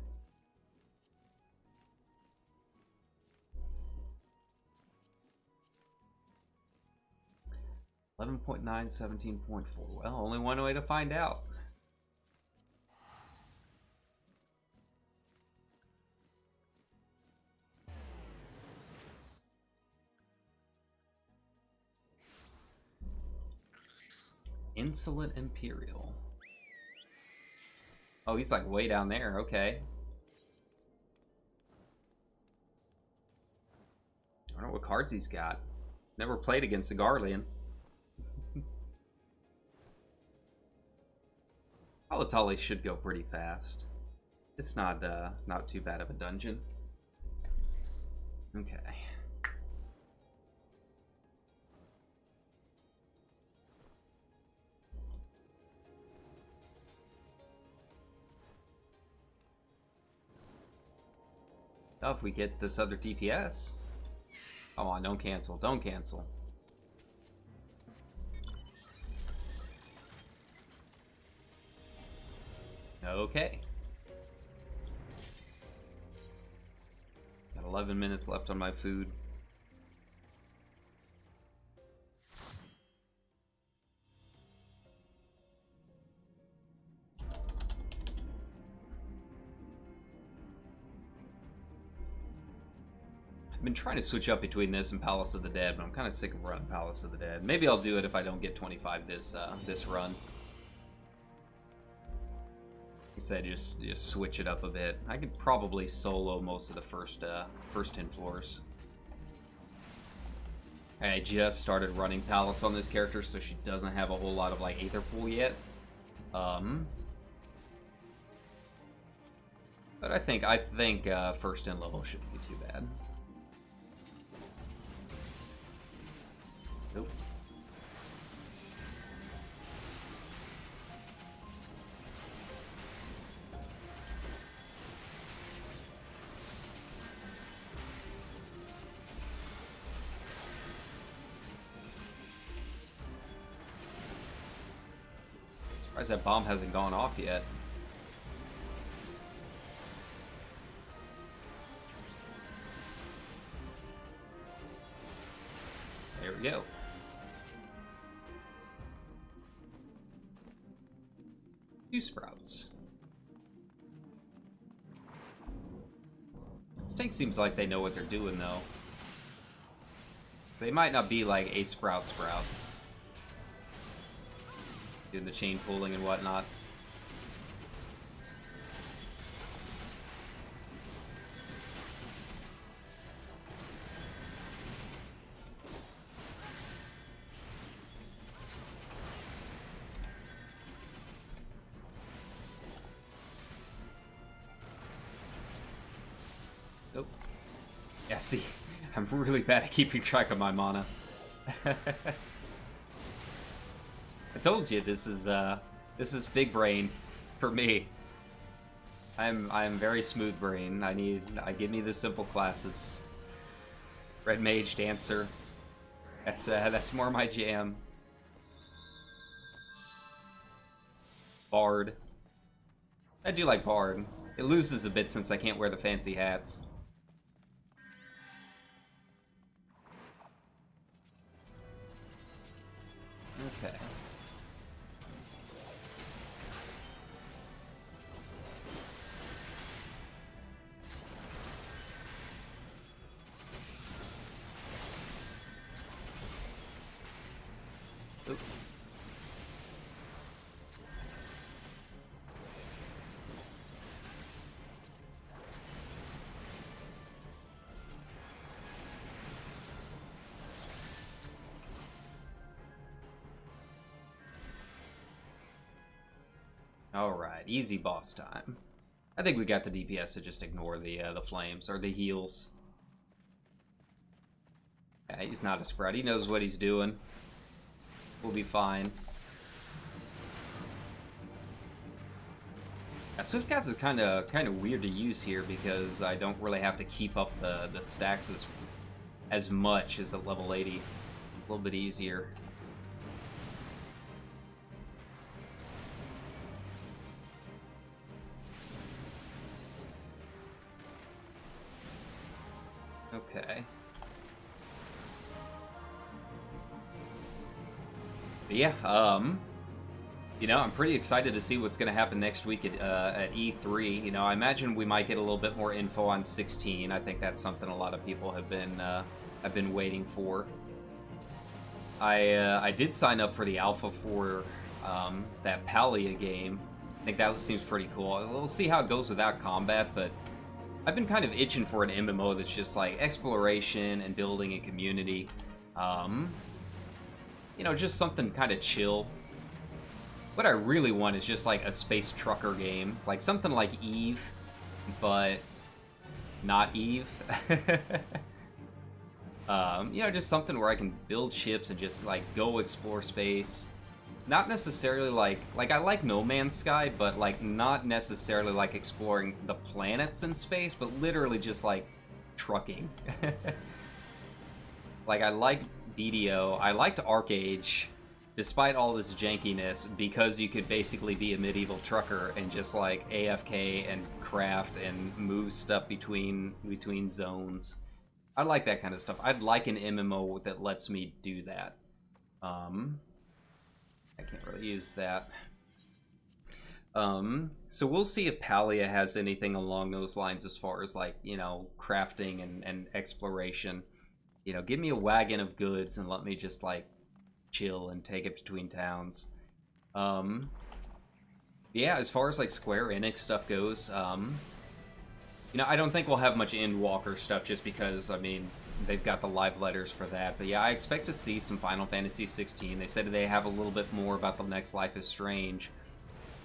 .9, 17.4. Well, only one way to find out. Insolent Imperial. Oh, he's like way down there. Okay. I don't know what cards he's got. Never played against the Garlean. Halatali should go pretty fast. It's not too bad of a dungeon. Okay. Oh, if we get this other DPS. Come on, don't cancel. Don't cancel. Okay. Got 11 minutes left on my food. I've been trying to switch up between this and Palace of the Dead, but I'm kind of sick of running Palace of the Dead. Maybe I'll do it if I don't get 25 this run. Like I said, just switch it up a bit. I could probably solo most of the first 10 floors. I just started running Palace on this character, so she doesn't have a whole lot of like Aether Pool yet. But I think first 10 level shouldn't be too bad. Nope. Surprised that bomb hasn't gone off yet. There we go. Two sprouts. Stink seems like they know what they're doing, though. So they might not be like a sprout. Doing the chain pulling and whatnot. Nope. Yeah, see, I'm really bad at keeping track of my mana. I told you this is big brain for me. I'm very smooth brain. Give me the simple classes. Red Mage, Dancer. That's more my jam. Bard. I do like Bard. It loses a bit since I can't wear the fancy hats. Okay. Oops. Alright, easy boss time. I think we got the DPS to just ignore the flames, or the heals. Yeah, he's not a spread. He knows what he's doing. We'll be fine. Yeah, Swiftcast is kind of weird to use here because I don't really have to keep up the stacks as much as at level 80. A little bit easier. Okay. But yeah, you know, I'm pretty excited to see what's going to happen next week at E3. You know, I imagine we might get a little bit more info on 16. I think that's something a lot of people have been waiting for. I did sign up for the alpha for that Palia game. I think that seems pretty cool. We'll see how it goes without combat, but I've been kind of itching for an MMO that's just like exploration and building a community. You know, just something kind of chill. What I really want is just like a space trucker game, like something like Eve, but not Eve. You know, just something where I can build ships and just like go explore space. Not necessarily like I like No Man's Sky, but like not necessarily like exploring the planets in space, but literally just like trucking. Like I like BDO, I liked ArcAge, despite all this jankiness, because you could basically be a medieval trucker and just like AFK and craft and move stuff between zones. I like that kind of stuff. I'd like an MMO that lets me do that. I can't really use that. So we'll see if Palia has anything along those lines as far as like, you know, crafting and exploration. You know, give me a wagon of goods and let me just like chill and take it between towns. Yeah, as far as like Square Enix stuff goes, you know, I don't think we'll have much Endwalker stuff just because, I mean, they've got the live letters for that. But yeah, I expect to see some Final Fantasy XVI. They said they have a little bit more about the next Life is Strange.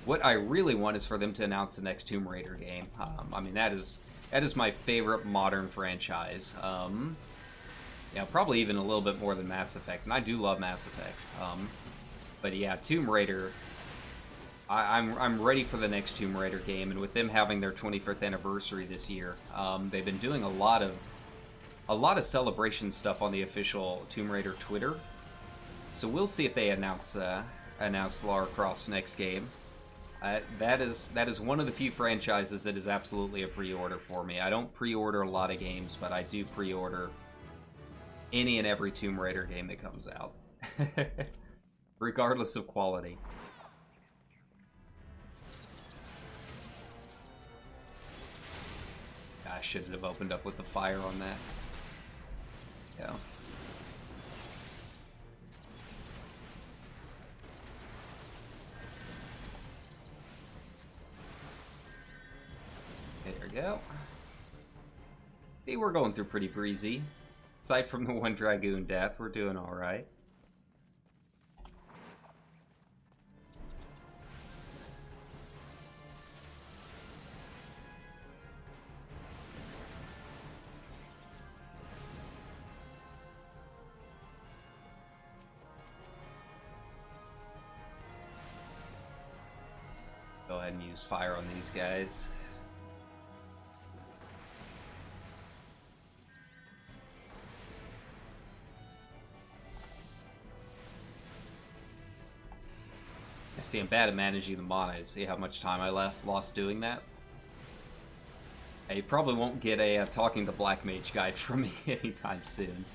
What I really want is for them to announce the next Tomb Raider game. I mean, that is my favorite modern franchise. Yeah, probably even a little bit more than Mass Effect, and I do love Mass Effect. But yeah, Tomb Raider, I'm ready for the next Tomb Raider game, and with them having their 25th anniversary this year, they've been doing a lot of celebration stuff on the official Tomb Raider Twitter. So we'll see if they announce Lara Croft's next game. That is one of the few franchises that is absolutely a pre-order for me. I don't pre-order a lot of games, but I do pre-order any and every Tomb Raider game that comes out, regardless of quality. I shouldn't have opened up with the fire on that. Yeah. There we go. See, we're going through pretty breezy. Aside from the one Dragoon death, we're doing alright. Go ahead and use fire on these guys. See, I'm bad at managing the mana. See how much time I lost doing that? You probably won't get a Talking to Black Mage guide from me anytime soon.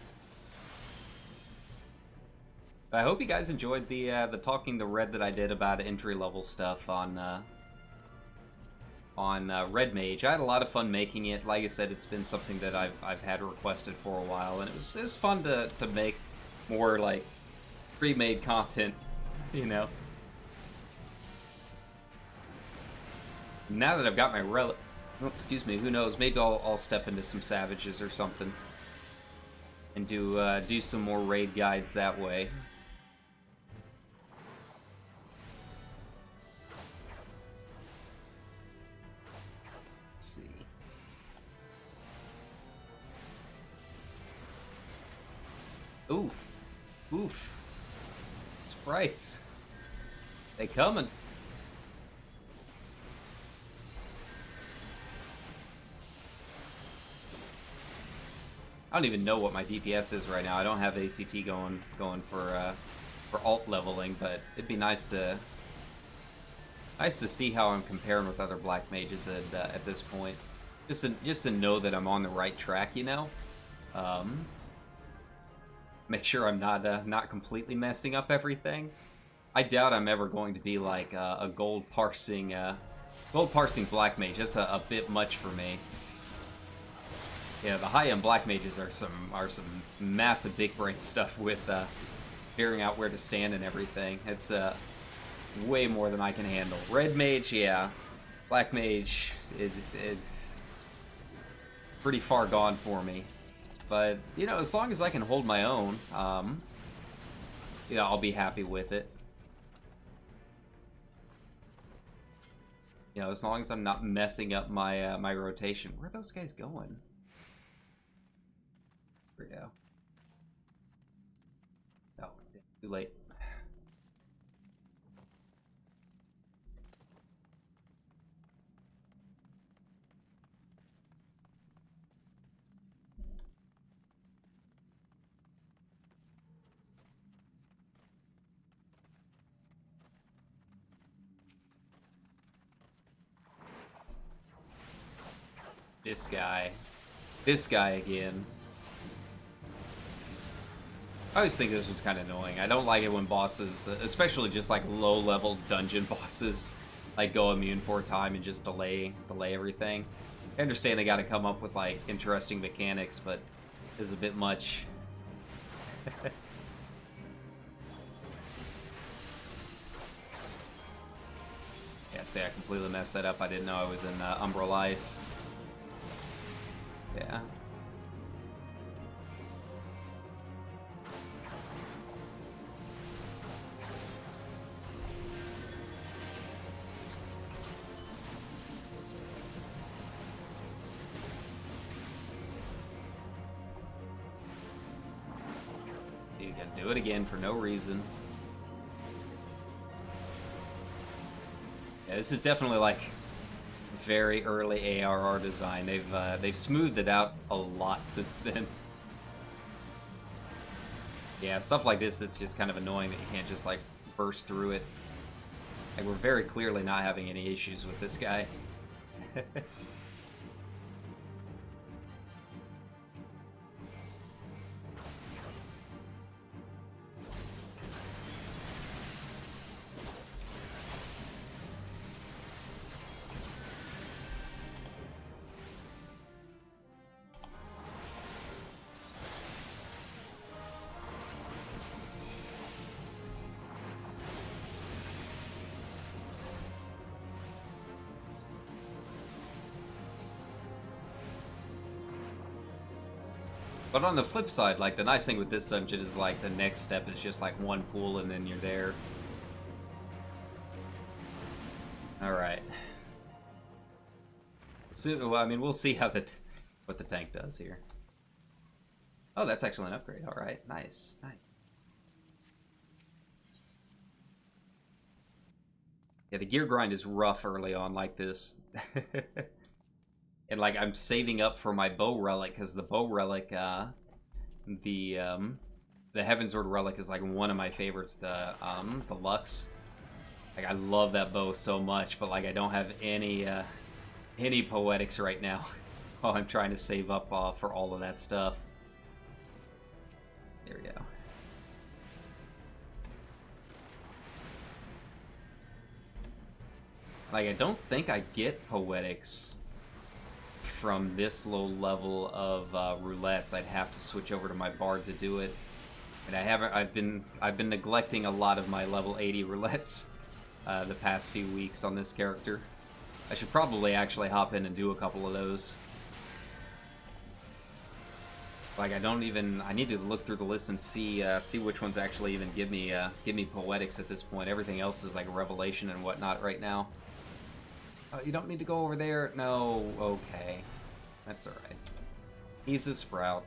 But I hope you guys enjoyed the Talking to Red that I did about entry-level stuff on Red Mage. I had a lot of fun making it. Like I said, it's been something that I've had requested for a while, and it was fun to make more like pre-made content, you know. Now that I've got my relic, oh, excuse me, who knows? Maybe I'll step into some Savages or something, and do some more raid guides that way. Let's see. Ooh, oof! Sprites, they coming. I don't even know what my DPS is right now. I don't have ACT going for alt leveling, but it'd be nice to see how I'm comparing with other Black Mages at this point. Just to know that I'm on the right track, you know. Make sure I'm not completely messing up everything. I doubt I'm ever going to be like a gold parsing Black Mage. That's a bit much for me. Yeah, the high-end Black Mages are some massive big brain stuff with figuring out where to stand and everything. It's way more than I can handle. Red Mage, yeah. Black Mage is pretty far gone for me. But, you know, as long as I can hold my own, you know, I'll be happy with it. You know, as long as I'm not messing up my my rotation. Where are those guys going? There we go. Oh, too late. This guy again. I always think this one's kind of annoying. I don't like it when bosses, especially just like low-level dungeon bosses, like go immune for a time and just delay everything. I understand they got to come up with like interesting mechanics, but this is a bit much. Yeah, see, I completely messed that up. I didn't know I was in Umbral Ice. Yeah. You gotta do it again for no reason. Yeah, this is definitely like very early ARR design. They've smoothed it out a lot since then. Yeah, stuff like this, it's just kind of annoying that you can't just like burst through it. Like, we're very clearly not having any issues with this guy. But on the flip side, like, the nice thing with this dungeon is, like, the next step is just, like, one pool and then you're there. Alright. So, well, I mean, we'll see how what the tank does here. Oh, that's actually an upgrade. Alright, nice, nice. Yeah, the gear grind is rough early on like this. And, like, I'm saving up for my bow relic, because the bow relic, the Heavensward relic is, like, one of my favorites, the Lux. Like, I love that bow so much, but, like, I don't have any poetics right now while I'm trying to save up for all of that stuff. There we go. Like, I don't think I get poetics from this low level of roulettes. I'd have to switch over to my bard to do it, and I've been neglecting a lot of my level 80 roulettes the past few weeks on this character. I should probably actually hop in and do a couple of those. Like, I need to look through the list and see which ones actually even give me poetics at this point. Everything else is like a revelation and whatnot right now. You don't need to go over there? No, okay. That's alright. He's a sprout.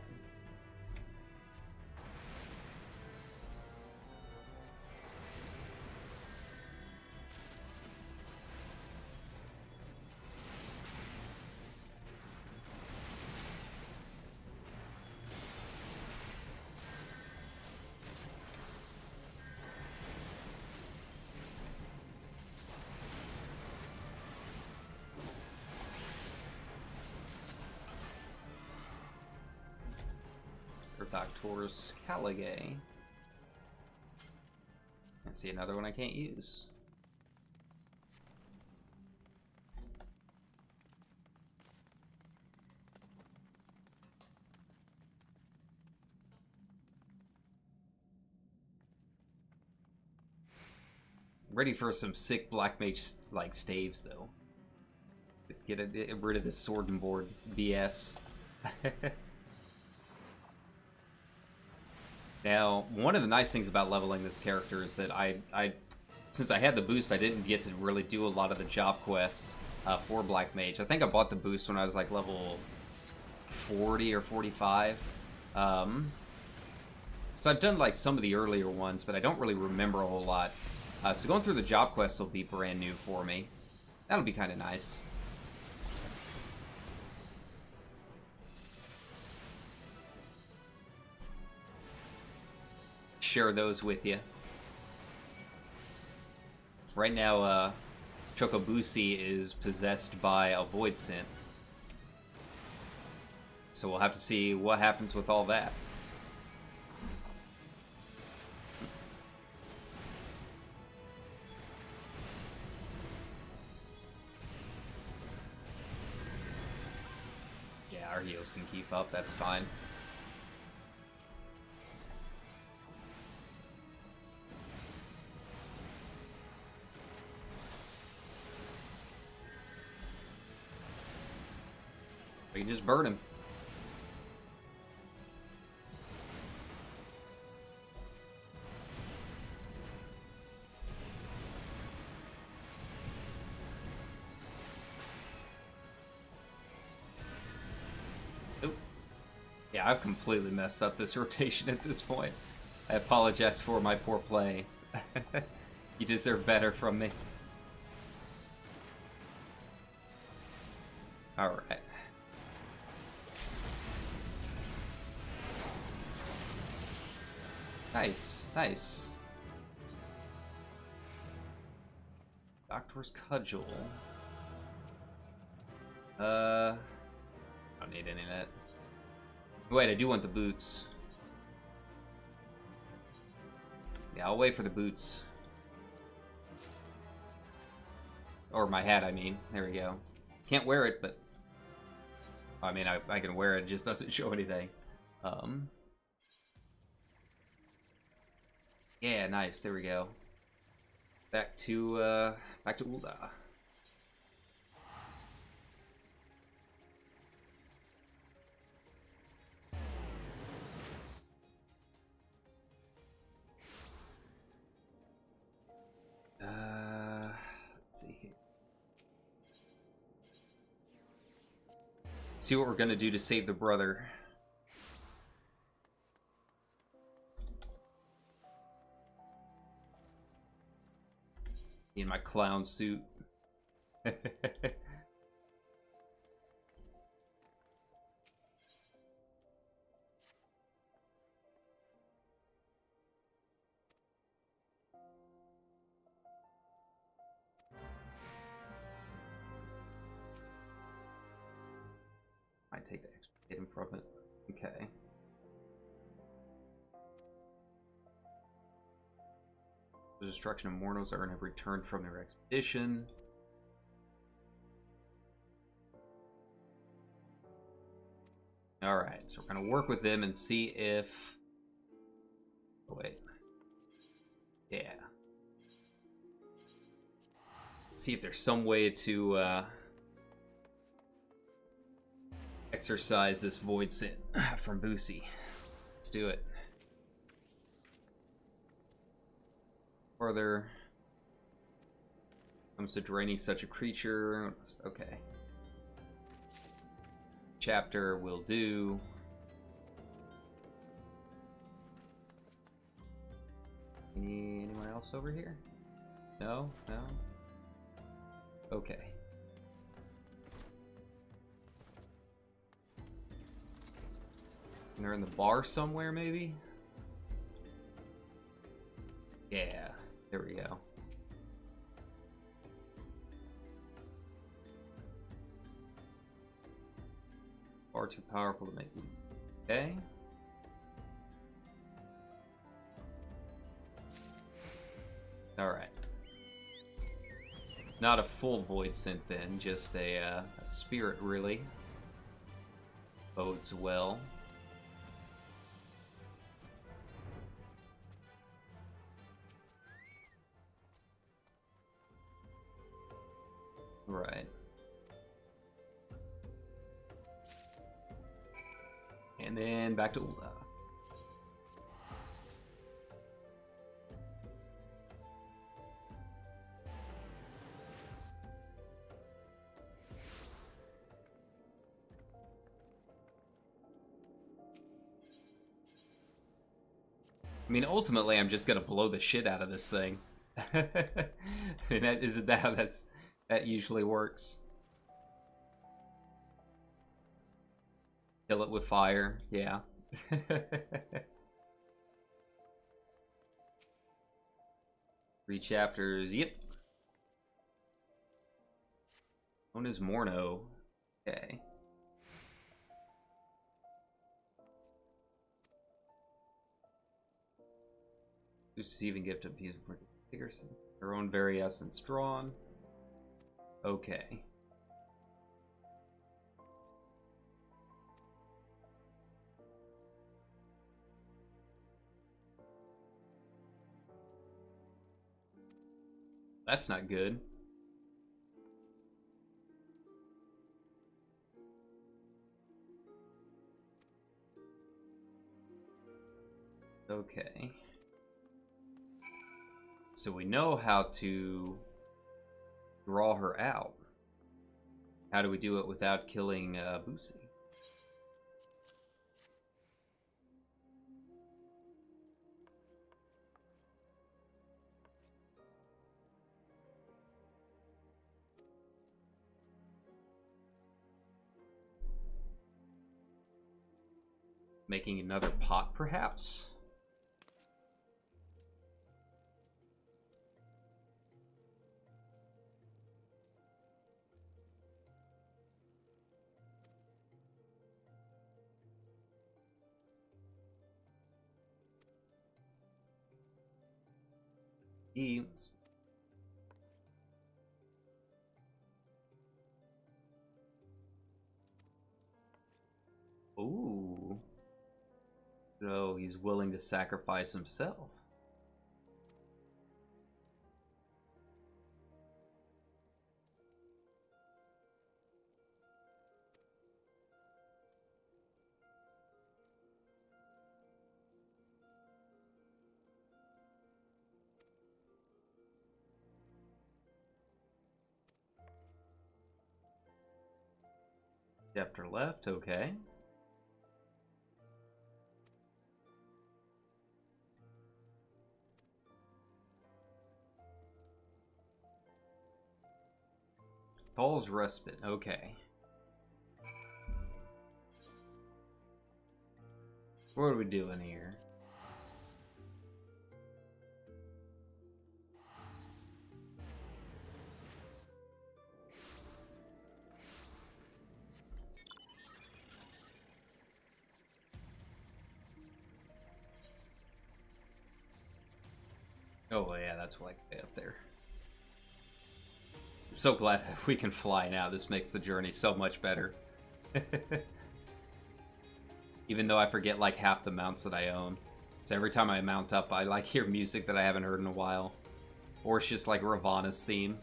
Doctor's Caligay. And see another one I can't use. Ready for some sick Black Mage like staves though. Get rid of this sword and board BS. Now, one of the nice things about leveling this character is that since I had the boost, I didn't get to really do a lot of the job quests for Black Mage. I think I bought the boost when I was like level 40 or 45. So I've done like some of the earlier ones, but I don't really remember a whole lot. So going through the job quests will be brand new for me. That'll be kind of nice. Share those with you. Right now, Chocobusi is possessed by a Void Scent. So we'll have to see what happens with all that. Yeah, our heals can keep up, that's fine. We can just burn him. Oop. Yeah, I've completely messed up this rotation at this point. I apologize for my poor play. You deserve better from me. Alright. Nice, nice. Doctor's Cudgel. Don't need any of that. Wait, I do want the boots. Yeah, I'll wait for the boots. Or my hat, I mean. There we go. Can't wear it, but... I mean, I can wear it, it just doesn't show anything. Yeah, nice. There we go. Back to Ulda. Let's see here. See what we're gonna do to save the brother. In my clown suit. I take the extra hit from it. Okay. The destruction of Mortals are have returned from their expedition. Alright, so we're gonna work with them and see if... Oh, wait. Yeah. See if there's some way to exercise this Void Scent from Boosie. Let's do it. Further comes to draining such a creature. Okay. Chapter will do. Anyone else over here? No? No? Okay. And they're in the bar somewhere, maybe? Yeah. There we go. Far too powerful to make these. Okay. Alright. Not a full void synth then, just a spirit really. Bodes well. Right. And then back to Ula. I mean, ultimately, I'm just gonna blow the shit out of this thing. I mean, isn't that how that usually works? Kill it with fire, yeah. 3 chapters, yep. Known as Morno. Okay. Receiving gift of peace for Dickerson. Her own very essence drawn. Okay. That's not good. Okay. So we know how to draw her out. How do we do it without killing Boosie? Making another pot, perhaps? Eames. Ooh. So he's willing to sacrifice himself. Chapter left, okay. Thal's Respite, okay. What are we doing here? Oh yeah, that's like way up there. I'm so glad that we can fly now. This makes the journey so much better. Even though I forget like half the mounts that I own. So every time I mount up, I like hear music that I haven't heard in a while. Or it's just like Ravana's theme.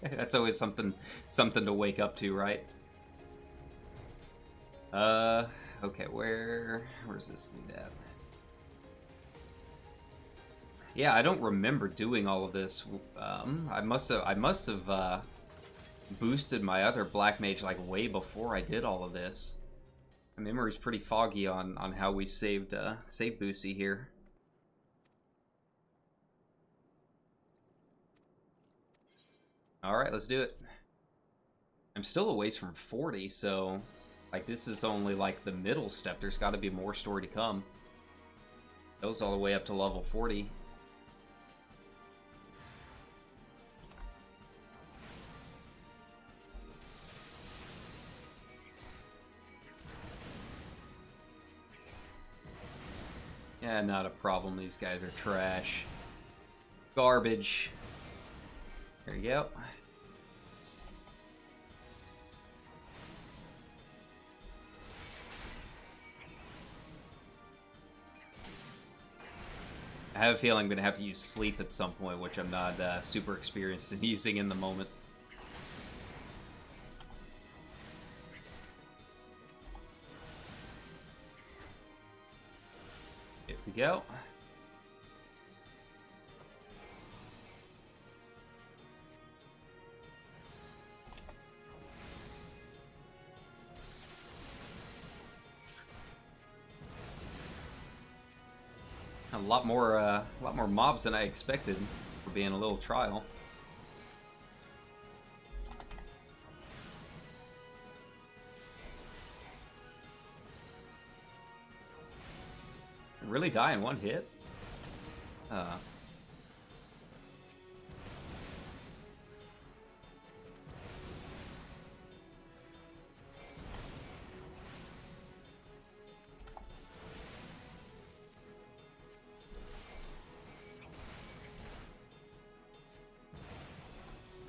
That's always something to wake up to, right? Okay, where's this dude at? Yeah, I don't remember doing all of this. I must have boosted my other Black Mage like way before I did all of this. My memory's pretty foggy on how we saved Boosie here. All right, let's do it. I'm still a ways from 40, so like this is only like the middle step. There's got to be more story to come. Goes all the way up to level 40. Yeah, not a problem. These guys are trash. Garbage. There you go. I have a feeling I'm going to have to use sleep at some point, which I'm not super experienced in using in the moment. Here we go. A lot more mobs than I expected for being a little trial. Really die in one hit?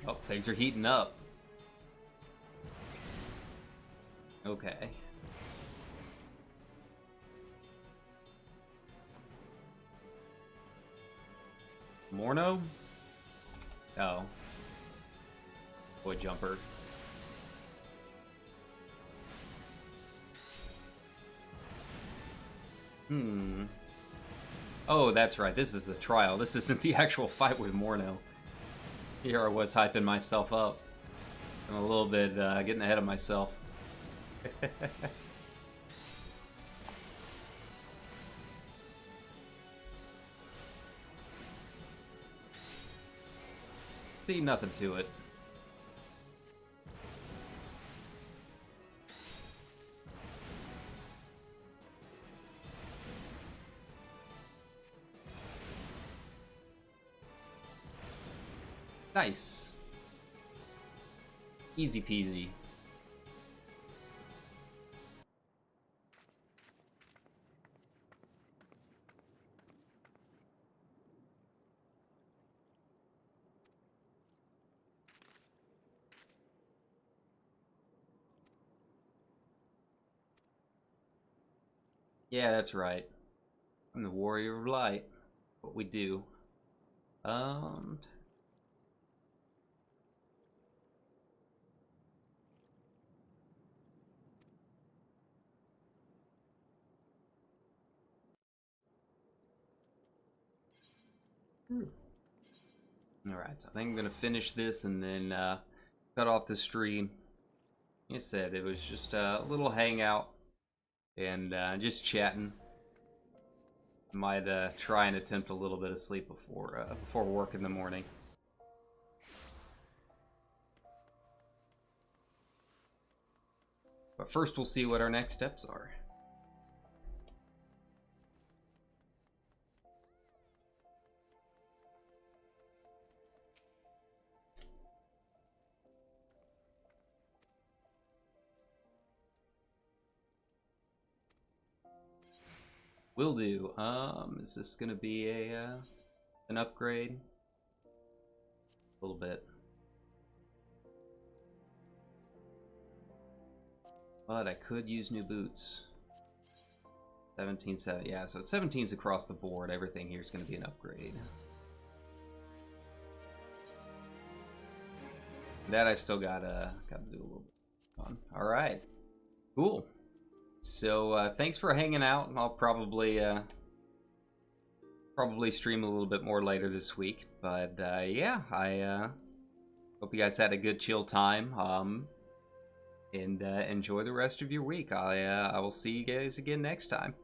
Oh, things are heating up. Okay. Morno? Oh. Boy jumper. Oh, that's right. This is the trial. This isn't the actual fight with Morno. Here I was hyping myself up. I'm a little bit getting ahead of myself. See, nothing to it. Nice. Easy peasy. Yeah, that's right. I'm the Warrior of Light. What we do. Alright, so I think I'm gonna finish this and then cut off the stream. Like I said, it was just a little hangout and just chatting. Might try and attempt a little bit of sleep before work in the morning. But first we'll see what our next steps are. Will do. Is this gonna be a an upgrade? A little bit. But I could use new boots. 17, yeah, so 17's across the board. Everything here is going to be an upgrade. That I still gotta do a little bit on. All right, cool. So thanks for hanging out. I'll probably stream a little bit more later this week. But yeah, I hope you guys had a good chill time. And enjoy the rest of your week. I will see you guys again next time.